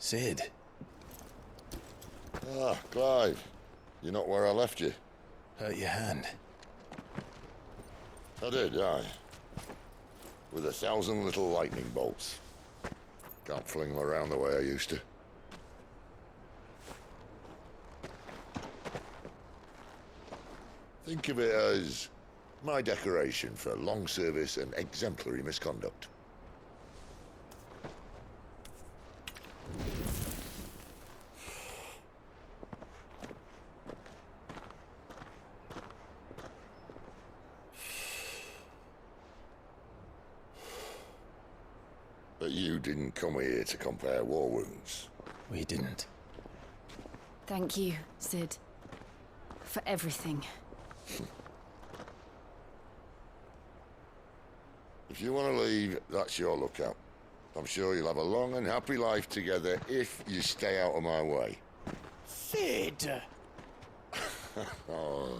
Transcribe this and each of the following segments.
Sid. Ah, Clive. You're not where I left you. Hurt your hand. I did, aye. With 1,000 little lightning bolts. Can't fling them around the way I used to. Think of it as my decoration for long service and exemplary misconduct. But you didn't come here to compare war wounds. We didn't. Thank you, Sid. For everything. If you want to leave, that's your lookout. I'm sure you'll have a long and happy life together if you stay out of my way. Sid! Oh.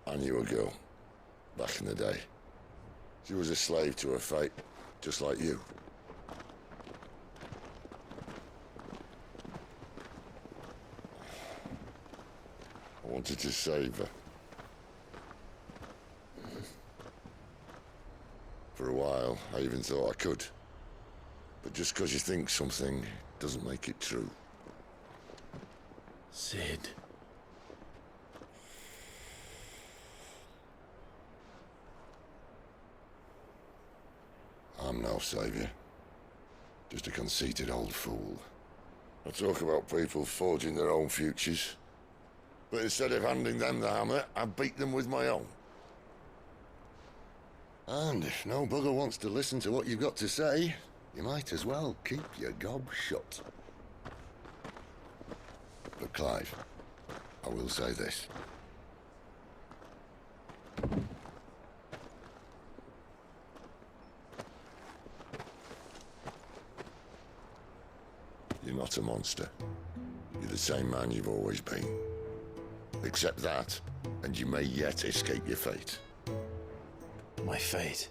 I knew a girl, back in the day. She was a slave to her fate, just like you. I wanted to save her. For a while, I even thought I could. But just because you think something doesn't make it true. Sid. I'm no savior. Just a conceited old fool. I talk about people forging their own futures. But instead of handing them the hammer, I beat them with my own. And if no bugger wants to listen to what you've got to say, you might as well keep your gob shut. But Clive, I will say this. You're not a monster. You're the same man you've always been. Accept that, and you may yet escape your fate. My fate.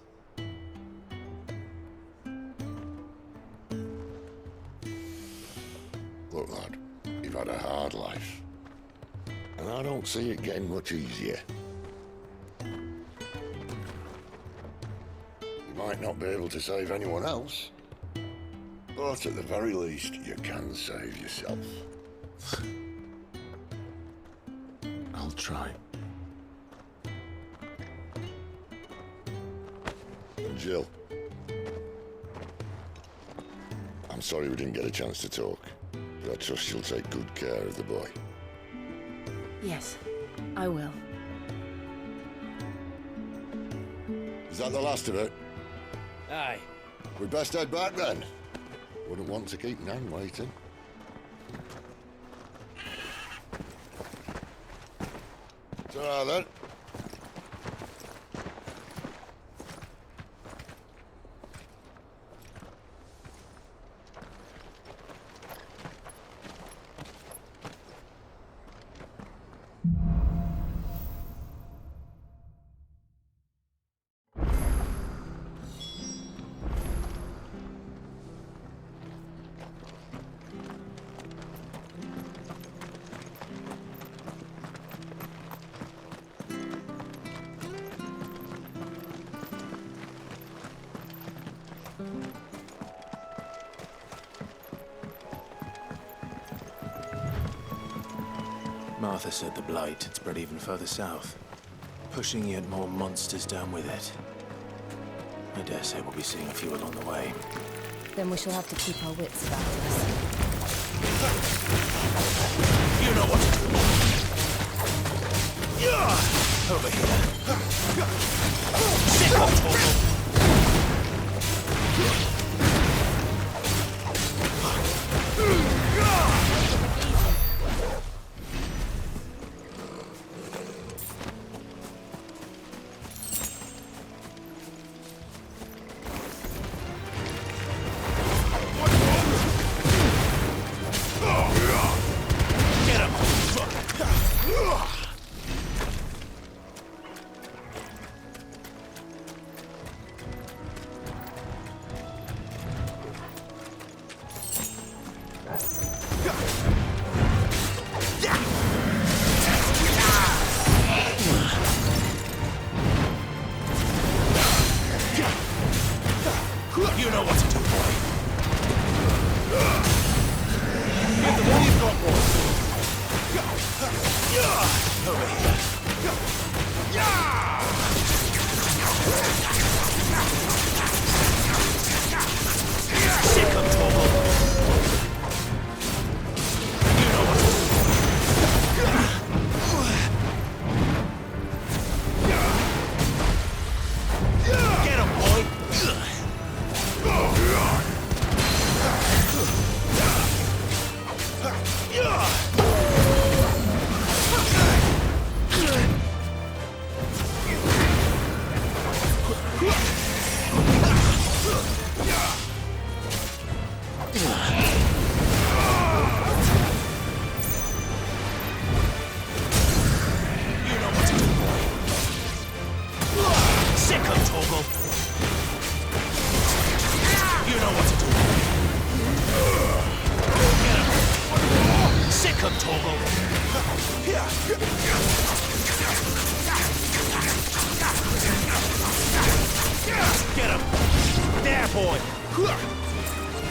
Look, lad, you've had a hard life. And I don't see it getting much easier. You might not be able to save anyone else, but at the very least, you can save yourself. I'll try. And Jill, I'm sorry we didn't get a chance to talk, but I trust she'll take good care of the boy. Yes, I will. Is that the last of it? Aye. We'd best head back then. Wouldn't want to keep Nan waiting. Ta-ra then. Martha said the blight had spread even further south, pushing yet more monsters down with it. I dare say we'll be seeing a few along the way. Then we shall have to keep our wits about us. You know what to do! Yeah! Over here! Sit on Torval!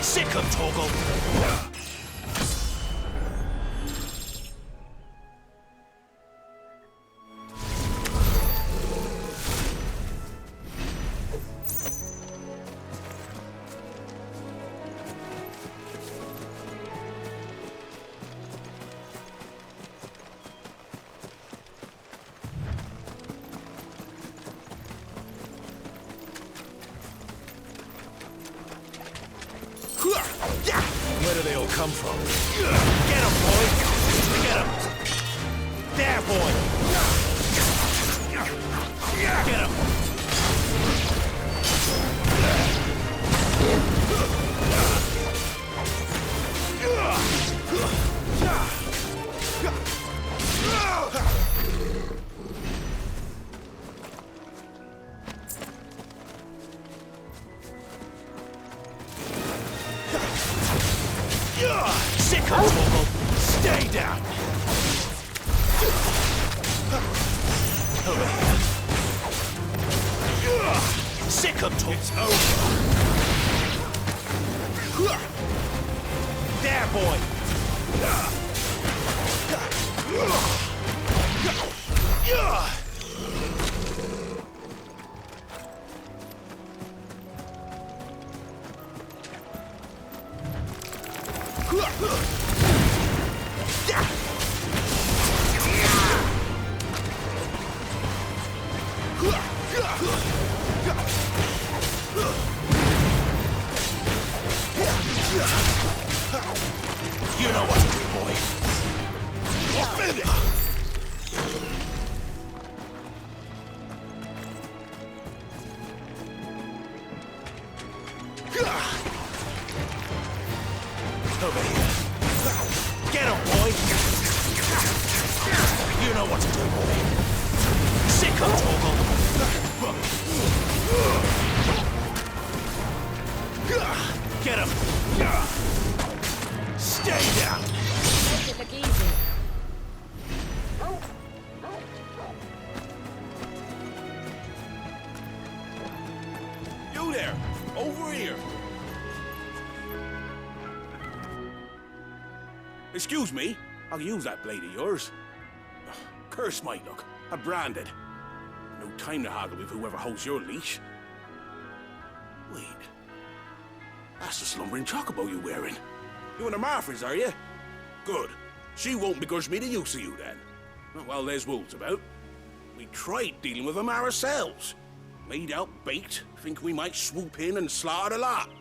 Sick of Toggle! Where do they all come from? Get him, boy! Get him! There, boy! Get him! Sick of Toggle! Stay down! Over here. Sick of Toggle! It's over! There, boy! You know what to do, boy. Offend it! Over here. Get him, boy! You know what to do, boy. Sick of Toggle! Get him! Stay down! Make it look easy. You there! Over here! Excuse me, I'll use that blade of yours. Curse my luck, I'm branded. No time to haggle with whoever holds your leash. Wait, that's the slumbering chocobo you're wearing. You and the Marfers, are you? Good. She won't begrudge me the use of you then. Well, there's wolves about. We tried dealing with them ourselves. Made out baked, think we might swoop in and slaughter the lot.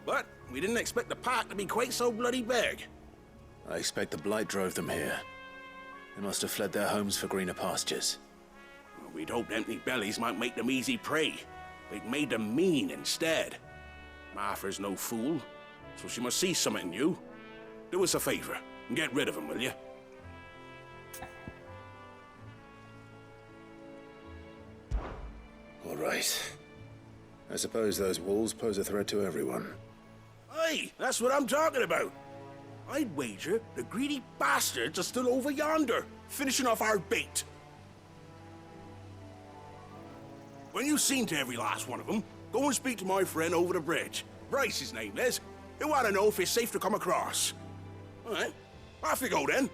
But we didn't expect the pack to be quite so bloody big. I expect the blight drove them here. They must have fled their homes for greener pastures. Well, we'd hoped empty bellies might make them easy prey. But it made them mean instead. Martha's no fool, so she must see something in you. Do us a favor and get rid of them, will you? All right. I suppose those wolves pose a threat to everyone. Aye, that's what I'm talking about. I'd wager the greedy bastards are still over yonder, finishing off our bait. When you've seen to every last one of them, go and speak to my friend over the bridge. Bryce, his name is. He'll want to know if it's safe to come across. All right, off you go then.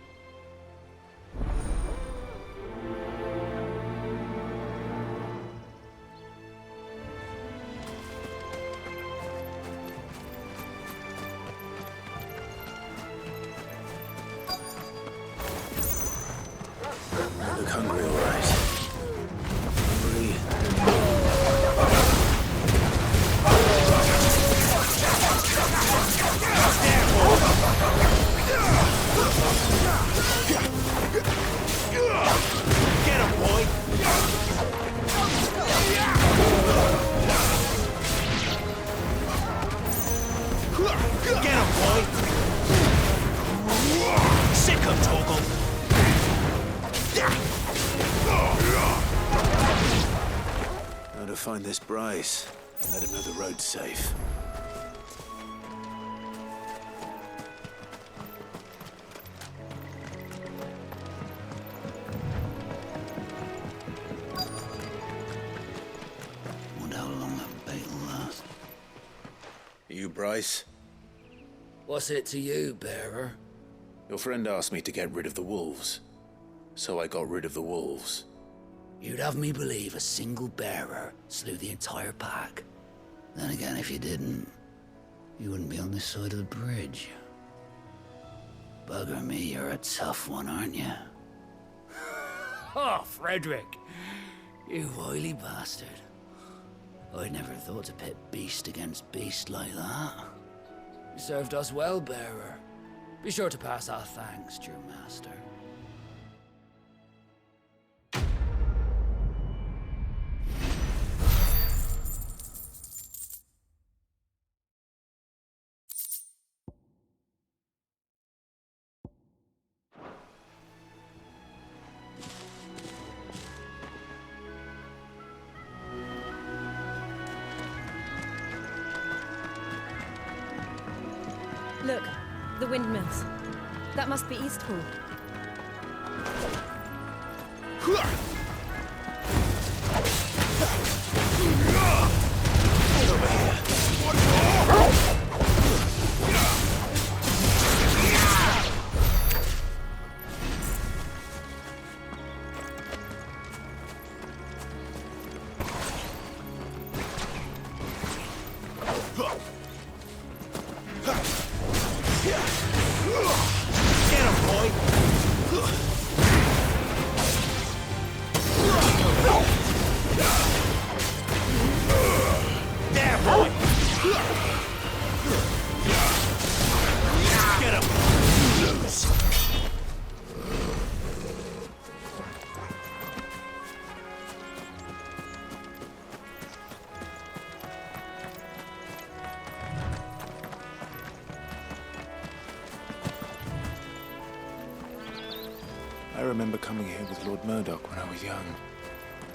Look hungry, all right. Hungry. Get him, boy! Get him, boy! Sick of Toggle! How to find this Bryce and let him know the road's safe. price. What's it to you, bearer? Your friend asked me to get rid of the wolves. So I got rid of the wolves. You'd have me believe a single bearer slew the entire pack. Then again, if you didn't, you wouldn't be on this side of the bridge. Bugger me, you're a tough one, aren't you? Oh, Frederick! You wily bastard. I'd never thought to pit beast against beast like that. You served us well, bearer. Be sure to pass our thanks to your master. Look, the windmills. That must be Eastpool. I remember coming here with Lord Murdoch when I was young.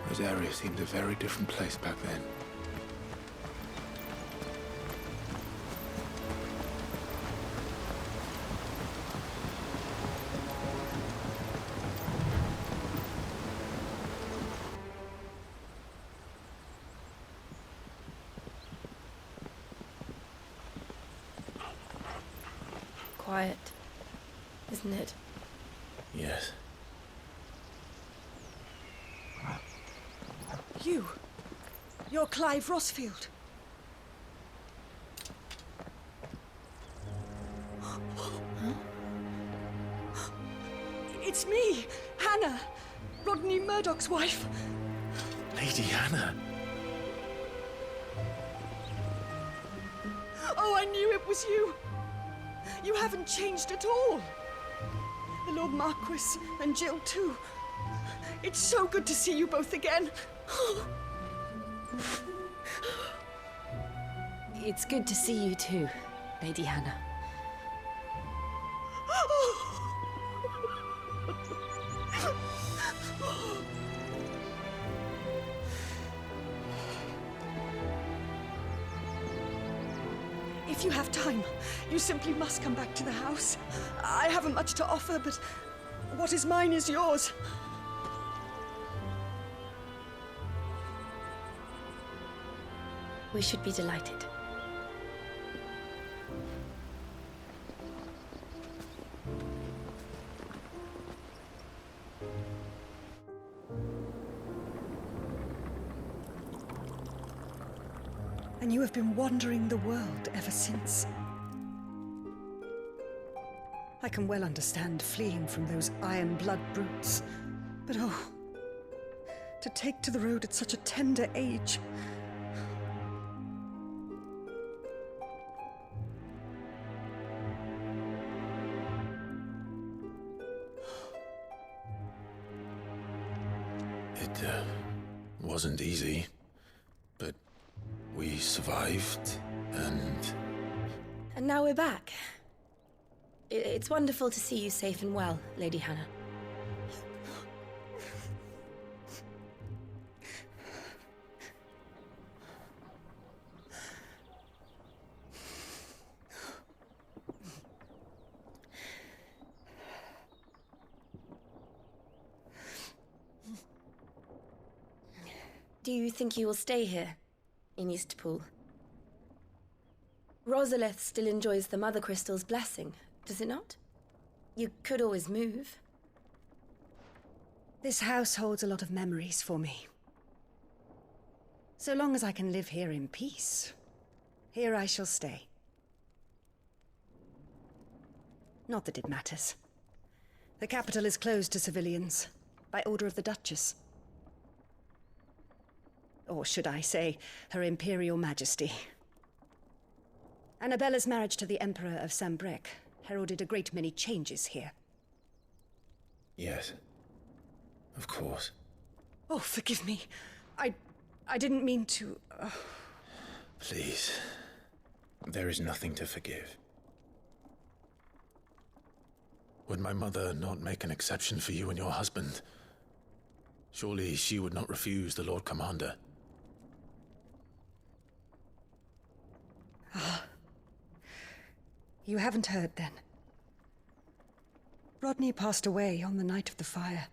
Those areas seemed a very different place back then. Quiet, isn't it? Yes. You're Clive Rossfield. It's me, Hannah, Rodney Murdoch's wife. Lady Hannah. Oh, I knew it was you. You haven't changed at all. The Lord Marquis and Jill too. It's so good to see you both again. It's good to see you too, Lady Hannah. If you have time, you simply must come back to the house. I haven't much to offer, but what is mine is yours. We should be delighted. And you have been wandering the world ever since. I can well understand fleeing from those iron blood brutes, but oh, to take to the road at such a tender age. It wasn't easy, but we survived, and... And now we're back. It's wonderful to see you safe and well, Lady Hannah. Do you think you will stay here, in Eastpool? Rosalith still enjoys the Mother Crystal's blessing, does it not? You could always move. This house holds a lot of memories for me. So long as I can live here in peace, here I shall stay. Not that it matters. The capital is closed to civilians, by order of the Duchess. Or should I say, Her Imperial Majesty. Annabella's marriage to the Emperor of Sambrec heralded a great many changes here. Yes. Of course. Oh, forgive me. I didn't mean to... Please. There is nothing to forgive. Would my mother not make an exception for you and your husband? Surely she would not refuse the Lord Commander. You haven't heard, then. Rodney passed away on the night of the fire.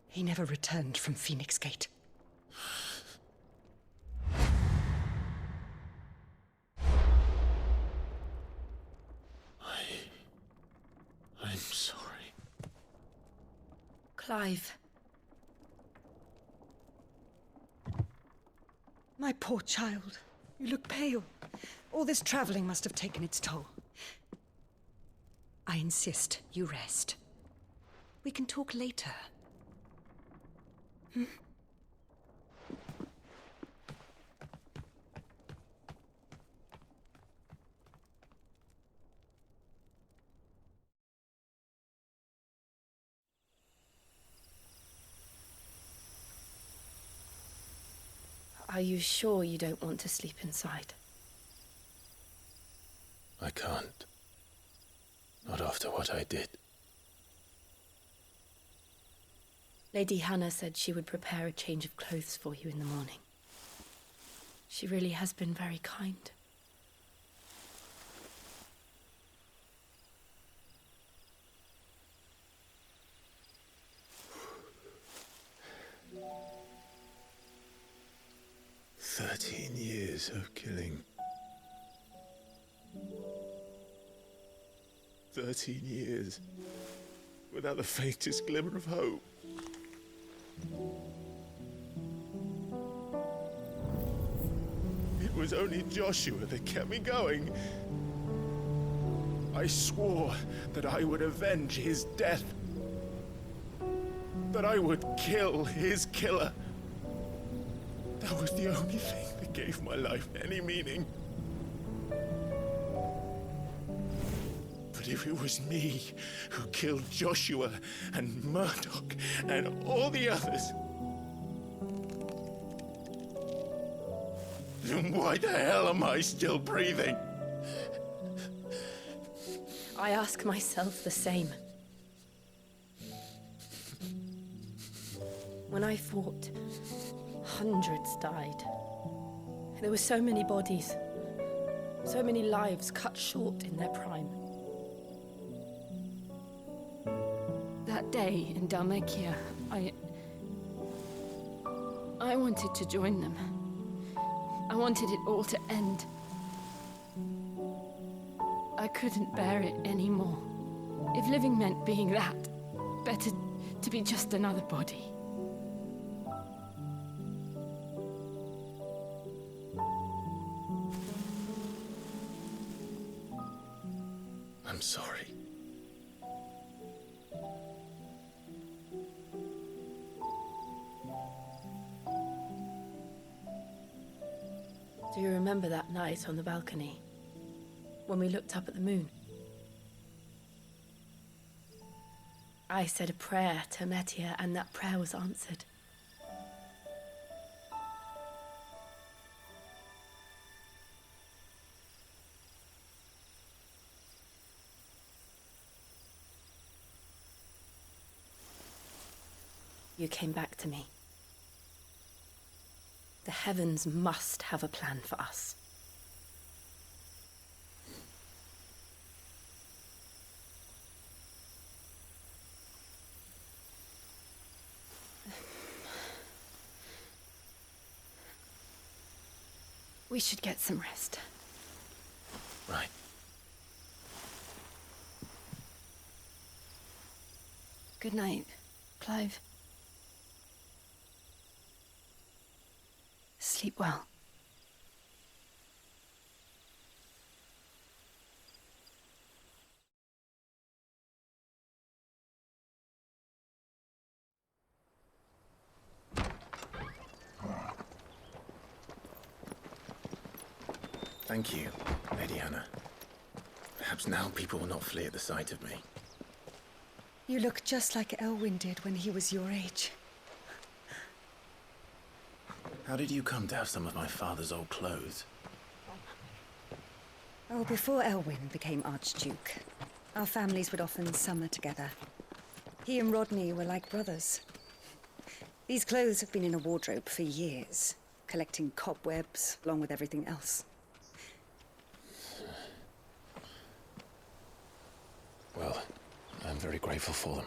He never returned from Phoenix Gate. I'm sorry. Clive. My poor child. You look pale. All this traveling must have taken its toll. I insist you rest. We can talk later. Are you sure you don't want to sleep inside? I can't. Not after what I did. Lady Hannah said she would prepare a change of clothes for you in the morning. She really has been very kind. Years of killing. 13 years. Without the faintest glimmer of hope. It was only Joshua that kept me going. I swore that I would avenge his death. That I would kill his killer. That was the only thing that gave my life any meaning. But if it was me who killed Joshua and Murdoch and all the others, then why the hell am I still breathing? I ask myself the same. When I fought, hundreds died. There were so many bodies, so many lives cut short in their prime. That day in Dalmacia, I wanted to join them. I wanted it all to end. I couldn't bear it anymore. If living meant being that, better to be just another body. I'm sorry. Do you remember that night on the balcony? When we looked up at the moon? I said a prayer to Metia, and that prayer was answered. You came back to me. The heavens must have a plan for us. We should get some rest. Right. Good night, Clive. Sleep well. Thank you, Lady Hannah. Perhaps now people will not flee at the sight of me. You look just like Elwyn did when he was your age. How did you come to have some of my father's old clothes? Oh, before Elwyn became Archduke, our families would often summer together. He and Rodney were like brothers. These clothes have been in a wardrobe for years, collecting cobwebs along with everything else. Well, I'm very grateful for them.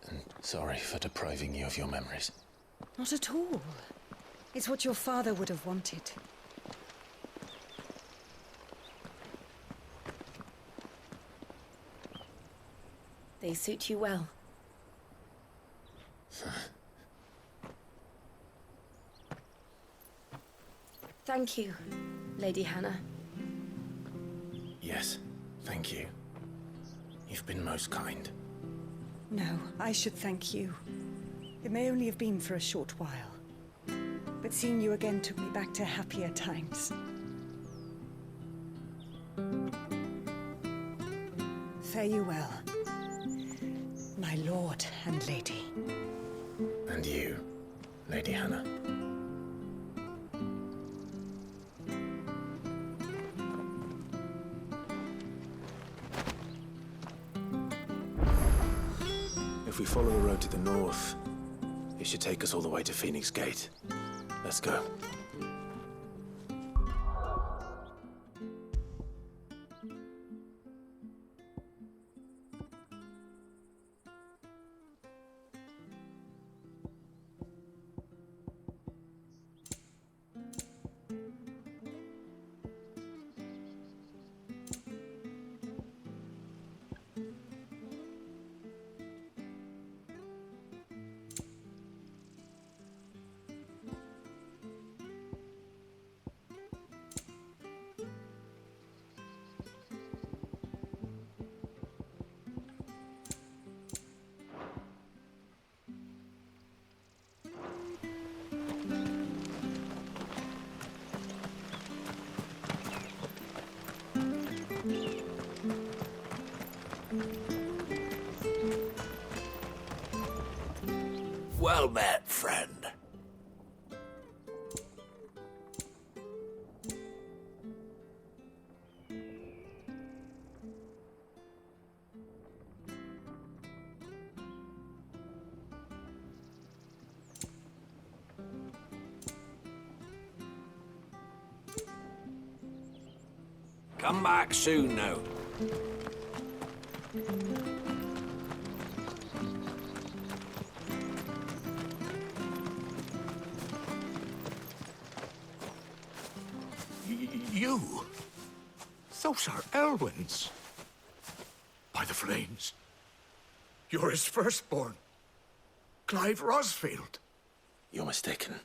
And sorry for depriving you of your memories. Not at all. It's what your father would have wanted. They suit you well. Thank you, Lady Hannah. Yes, thank you. You've been most kind. No, I should thank you. It may only have been for a short while, but seeing you again took me back to happier times. Fare you well, my lord and lady. And you, Lady Hannah. If we follow the road to the north, it should take us all the way to Phoenix Gate. Let's go. Well met, friend. Come back soon now. You? Those are Elwyn's. By the flames. You're his firstborn. Clive Rosfield. You're mistaken.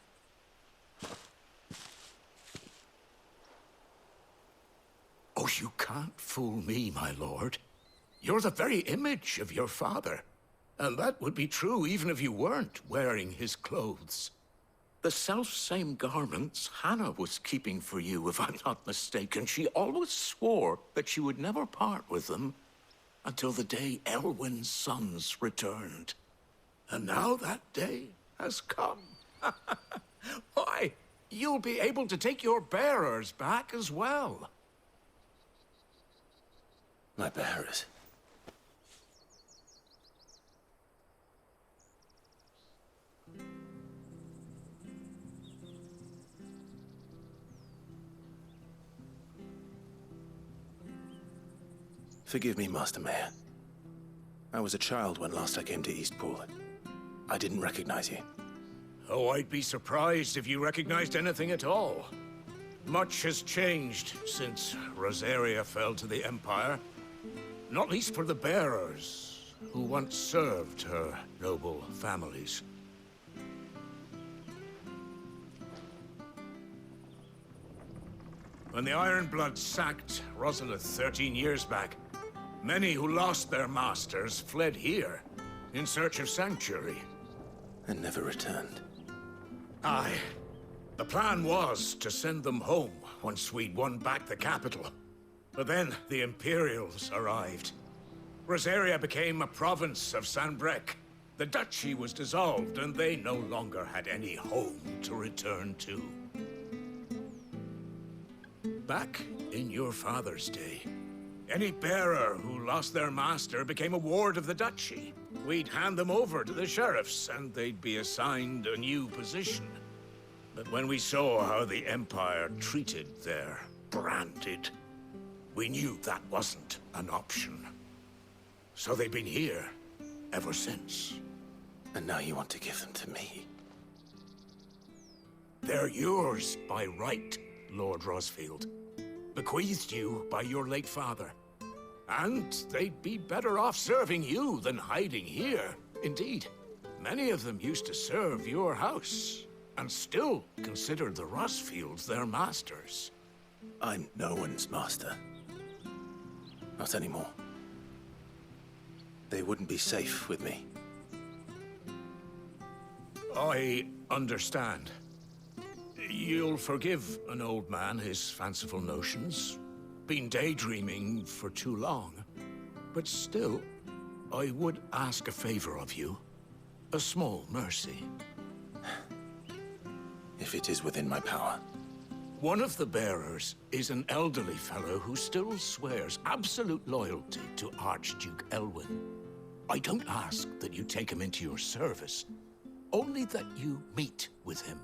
Oh, you can't fool me, my lord. You're the very image of your father. And that would be true even if you weren't wearing his clothes. The self-same garments Hannah was keeping for you, if I'm not mistaken. She always swore that she would never part with them until the day Elwyn's sons returned. And now that day has come. Why, you'll be able to take your bearers back as well. My bearers. Forgive me, Master Mayor. I was a child when last I came to Eastpool. I didn't recognize you. Oh, I'd be surprised if you recognized anything at all. Much has changed since Rosaria fell to the Empire. Not least for the bearers, who once served her noble families. When the Ironbloods sacked Rosalith 13 years back, many who lost their masters fled here in search of sanctuary. And never returned. Aye. The plan was to send them home once we'd won back the capital. But then the Imperials arrived. Rosaria became a province of Sanbreque. The duchy was dissolved, and they no longer had any home to return to. Back in your father's day, any bearer who lost their master became a ward of the duchy. We'd hand them over to the sheriffs, and they'd be assigned a new position. But when we saw how the Empire treated their branded, we knew that wasn't an option. So they've been here ever since. And now you want to give them to me? They're yours by right, Lord Rosfield. Bequeathed you by your late father. And they'd be better off serving you than hiding here. Indeed, many of them used to serve your house, and still consider the Rosfields their masters. I'm no one's master. Not anymore. They wouldn't be safe with me. I understand. You'll forgive an old man his fanciful notions. Been daydreaming for too long. But still, I would ask a favor of you. A small mercy. If it is within my power. One of the bearers is an elderly fellow who still swears absolute loyalty to Archduke Elwyn. I don't ask that you take him into your service, only that you meet with him.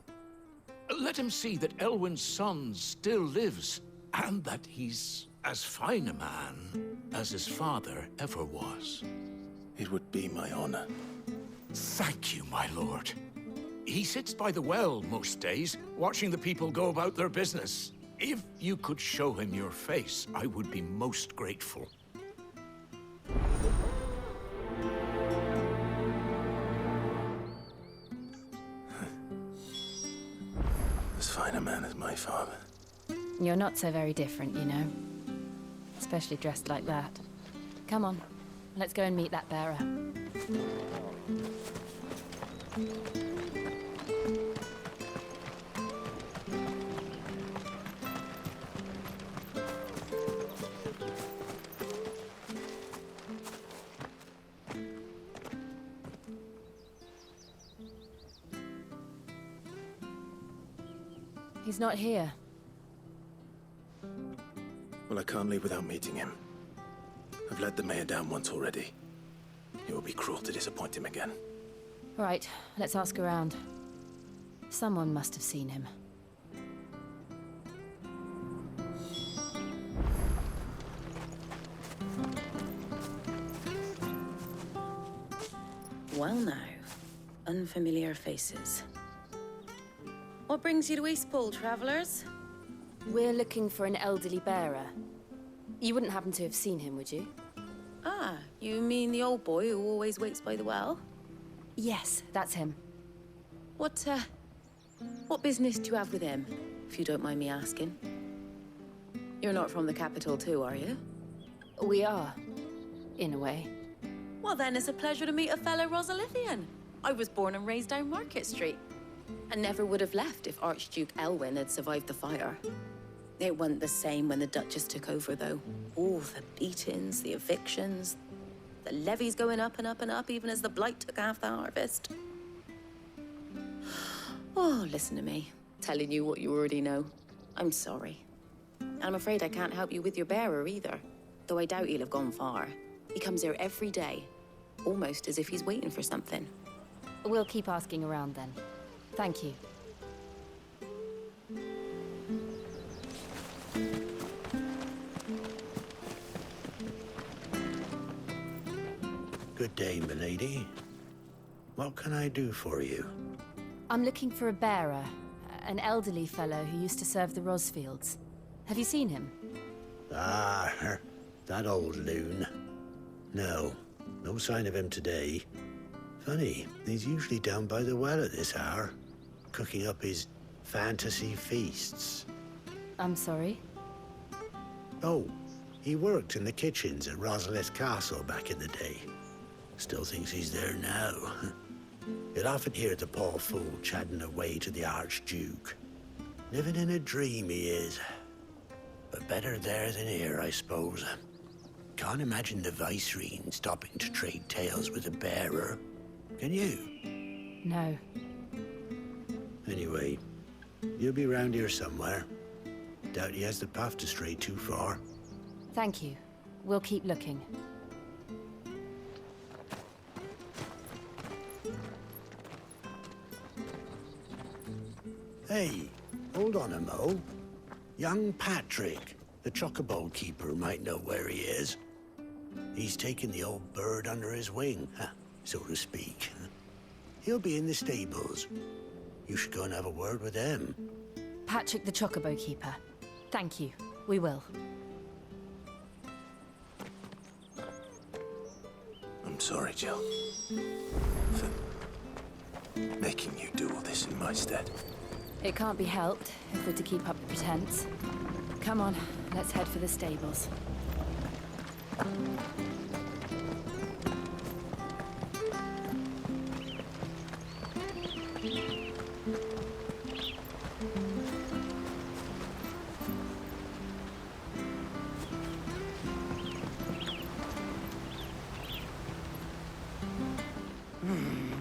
Let him see that Elwyn's son still lives, and that he's as fine a man as his father ever was. It would be my honor. Thank you, my lord. He sits by the well most days, watching the people go about their business. If you could show him your face, I would be most grateful. As fine a man as my father. You're not so very different, you know. Especially dressed like that. Come on, let's go and meet that bearer. He's not here. Well, I can't leave without meeting him. I've let the mayor down once already. It would be cruel to disappoint him again. Right, let's ask around. Someone must have seen him. Well now, unfamiliar faces. What brings you to Eastpool, travelers? We're looking for an elderly bearer. You wouldn't happen to have seen him, would you? Ah, you mean the old boy who always waits by the well? Yes, that's him. What business do you have with him, if you don't mind me asking? You're not from the capital too, are you? We are, in a way. Well then, it's a pleasure to meet a fellow Rosalithian. I was born and raised down Market Street. And never would have left if Archduke Elwyn had survived the fire. It wasn't the same when the Duchess took over, though. All the beatings, the evictions, the levies going up and up and up, even as the blight took half the harvest. Oh, listen to me, telling you what you already know. I'm sorry. And I'm afraid I can't help you with your bearer either, though I doubt he'll have gone far. He comes here every day, almost as if he's waiting for something. We'll keep asking around then. Thank you. Good day, milady. What can I do for you? I'm looking for a bearer. an elderly fellow who used to serve the Rosfields. Have you seen him? Ah, that old loon. No sign of him today. Funny, he's usually down by the well at this hour, cooking up his fantasy feasts. I'm sorry? Oh, he worked in the kitchens at Rosalith Castle back in the day. Still thinks he's there now. You'd often hear the poor fool chatting away to the Archduke. Living in a dream he is. But better there than here, I suppose. Can't imagine the Viceroy stopping to trade tales with a bearer. Can you? No. Anyway, you'll be round here somewhere. Doubt he has the path to stray too far. Thank you. We'll keep looking. Hey, hold on a mo. Young Patrick, the chocobo keeper, might know where he is. He's taken the old bird under his wing, so to speak. He'll be in the stables. You should go and have a word with him. Patrick the Chocobo Keeper. Thank you. We will. I'm sorry, Jill. For making you do all this in my stead. It can't be helped if we're to keep up the pretense. Come on, let's head for the stables.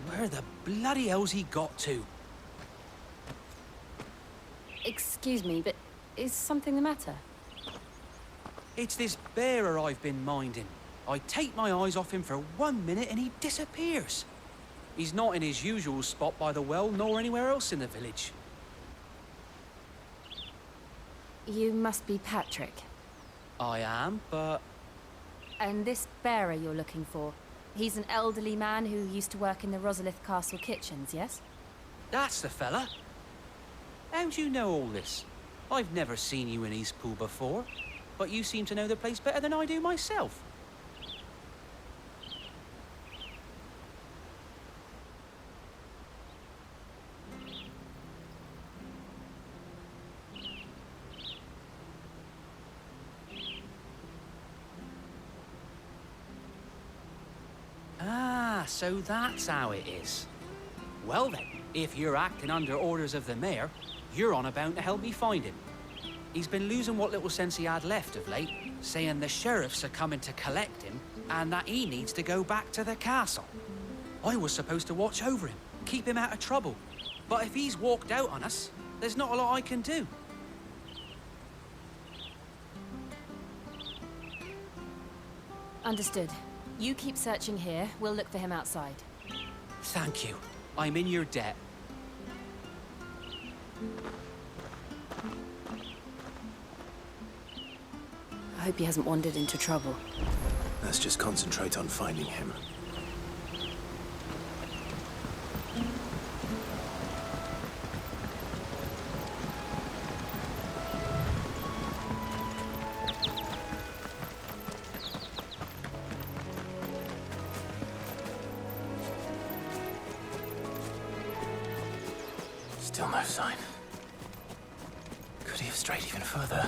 Where the bloody hell's he got to? Excuse me, but is something the matter? It's this bearer I've been minding. I take my eyes off him for 1 minute and he disappears. He's not in his usual spot by the well, nor anywhere else in the village. You must be Patrick. I am, but... And this bearer you're looking for, he's an elderly man who used to work in the Rosalith Castle kitchens, yes? That's the fella. How do you know all this? I've never seen you in Eastpool before, but you seem to know the place better than I do myself. Ah, so that's how it is. Well then, if you're acting under orders of the mayor, you're on about to help me find him. He's been losing what little sense he had left of late, saying the sheriffs are coming to collect him and that he needs to go back to the castle. I was supposed to watch over him, keep him out of trouble. But if he's walked out on us, there's not a lot I can do. Understood. You keep searching here, we'll look for him outside. Thank you. I'm in your debt. I hope he hasn't wandered into trouble. Let's just concentrate on finding him. Still no sign. Could he have strayed even further?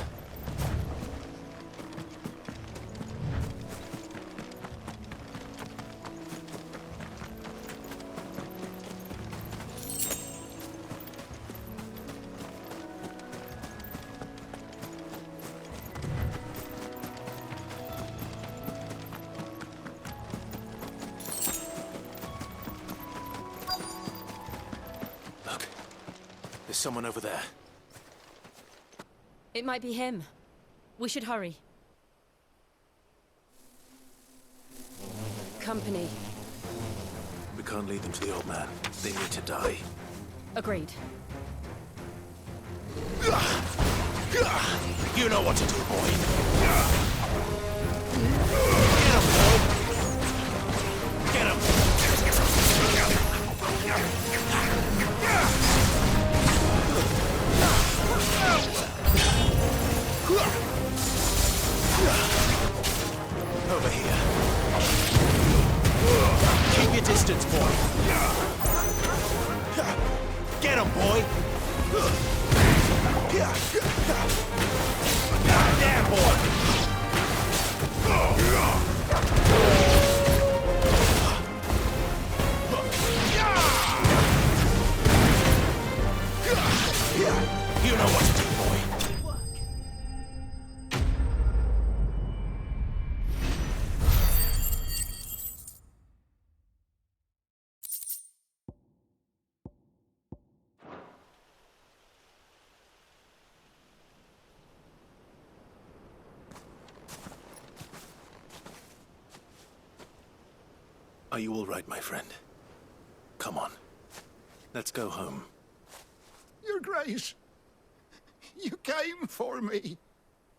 Look, there's someone over there. It might be him. We should hurry. Company. We can't lead them to the old man. They need to die. Agreed. You know what to do, boy. Get him! Get him! boy. Goddamn, boy. You know what to do, boy. Are you all right, my friend? Come on. Let's go home. Your Grace, you came for me.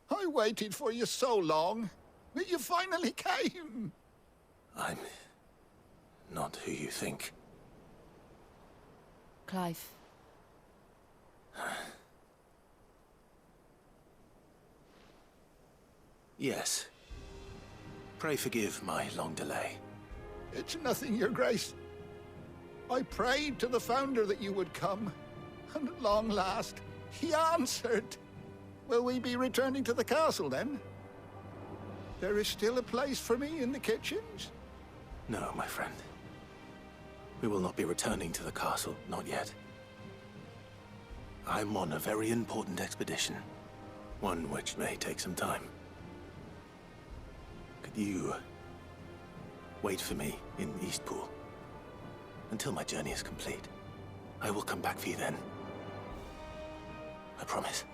I waited for you so long, but you finally came. I'm not who you think. Clive. Yes. Pray forgive my long delay. It's nothing, Your Grace. I prayed to the Founder that you would come, and at long last, he answered. Will we be returning to the castle, then? There is still a place for me in the kitchens? No, my friend. We will not be returning to the castle, not yet. I'm on a very important expedition. One which may take some time. Could you wait for me in Eastpool until my journey is complete? I will come back for you then. I promise.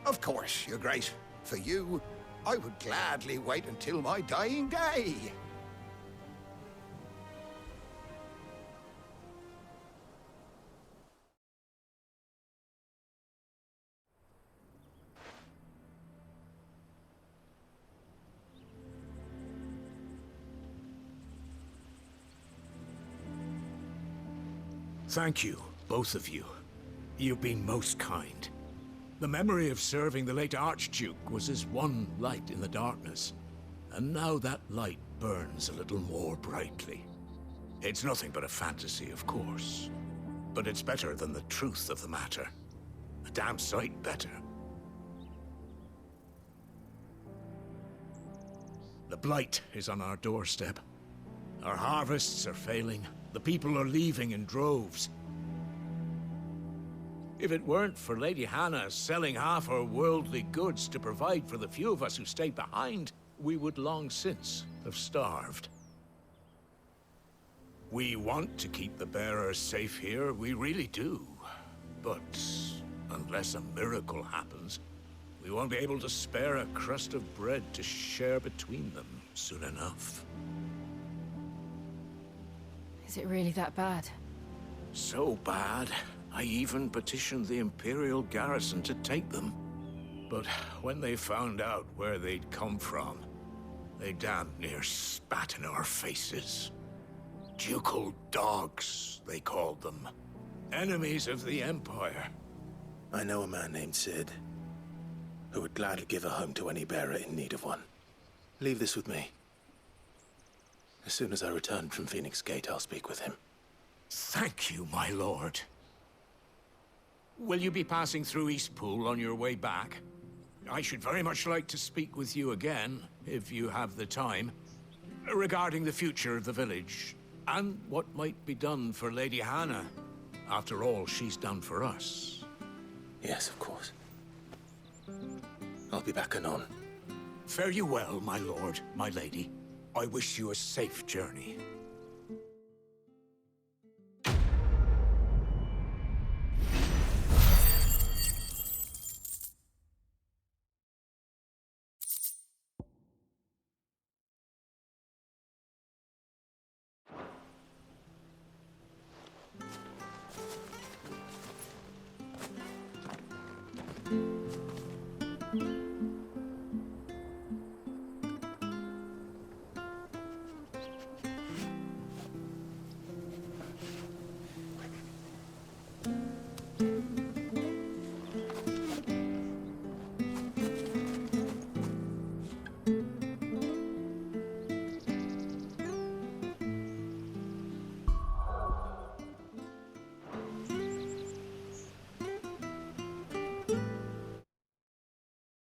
Of course, Your Grace. For you, I would gladly wait until my dying day. Thank you, both of you. You've been most kind. The memory of serving the late Archduke was as one light in the darkness, and now that light burns a little more brightly. It's nothing but a fantasy, of course, but it's better than the truth of the matter. A damn sight better. The blight is on our doorstep. Our harvests are failing. The people are leaving in droves. If it weren't for Lady Hannah selling half her worldly goods to provide for the few of us who stayed behind, we would long since have starved. We want to keep the bearers safe here, we really do. But unless a miracle happens, we won't be able to spare a crust of bread to share between them soon enough. Is it really that bad? So bad, I even petitioned the Imperial garrison to take them. But when they found out where they'd come from, they damn near spat in our faces. Ducal dogs, they called them. Enemies of the Empire. I know a man named Sid, who would gladly give a home to any bearer in need of one. Leave this with me. As soon as I return from Phoenix Gate, I'll speak with him. Thank you, my lord. Will you be passing through Eastpool on your way back? I should very much like to speak with you again, if you have the time, regarding the future of the village, and what might be done for Lady Hannah, after all she's done for us. Yes, of course. I'll be back anon. Fare you well, my lord, my lady. I wish you a safe journey.